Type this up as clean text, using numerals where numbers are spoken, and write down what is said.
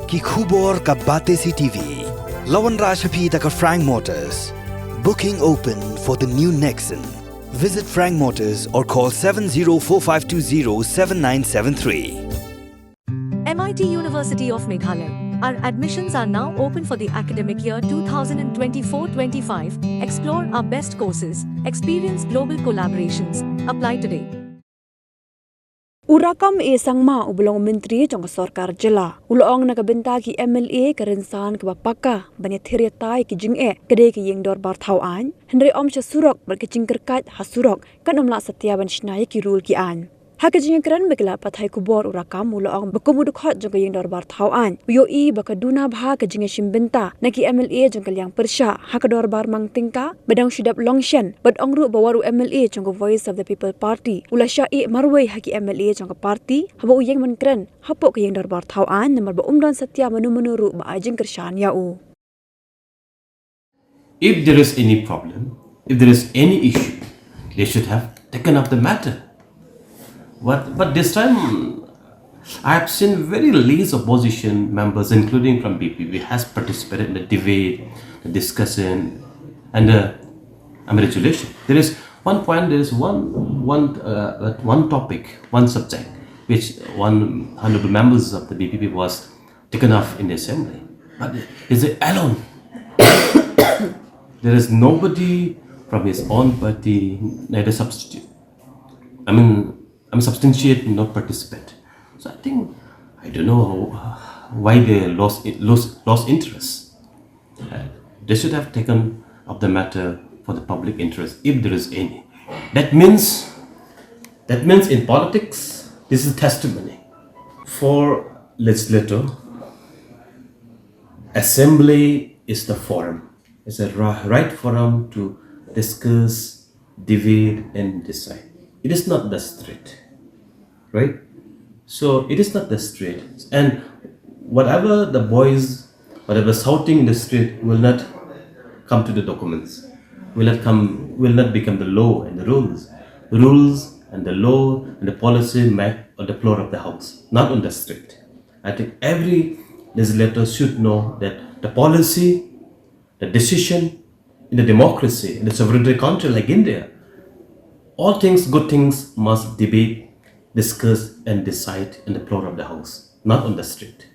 कि khubor ka Batesi TV. Lawan Rashaphi taka Frank Motors. Booking open for the new Nexon. Visit Frank Motors or call 7045207973. MIT University of Meghalaya. Our admissions are now open for the academic year 2024-25. Explore our best courses, experience global collaborations. Apply today. Urakam sangma ubulong menteri jong sarkar jela. Ulong nakabenta ki MLA ke Rynsan ke bapaka banyak Ïatai ki jing kedai ki yeng dor bar thau an. Henry Surok berkecing kerkat ha Surok kan omla setia ban shnai ki rule ki an. Hak jing keran begla pathai kubor urakam ulong bekumuduk hot jong yeng dor bar thau an. Uyoi bakaduna bha ke jing shimbenta naki MLA jong yang persha hak dor bar mang tingka bedang shidap longshen bad ongru bawaru MLA jong Voice of the People Party ula syai marwai haki MLA jong party haba uyeng man kren hapok ke yeng dor bar thau an namar ba umdan setia menu ru ba ajing kershan yau. If there is any problem, if there is any issue, they should have taken up the matter. But this time, I have seen very less opposition members, including from BPP, has participated in the debate, the discussion, and the resolution. There is one point, there is one topic, one subject, which one honorable members of the BPP was taken off in the assembly. But is it alone? There is nobody from his own party, neither substitute. Substantiate, not participate. So I think, I don't know why they lost interest. They should have taken up the matter for the public interest, if there is any. That means in politics, this is testimony. For legislator, assembly is the forum. It's a right forum to discuss, debate, and decide. It is not the street, right? So it is not the street, and whatever the boys, whatever shouting in the street will not come to the documents, will not become the law and the rules. Rules and the law and the policy made on the floor of the house, not on the street. I think every legislator should know that the policy, the decision in the democracy, in the sovereignty country like India, all things, good things must debate, discuss and decide in the floor of the house, not on the street.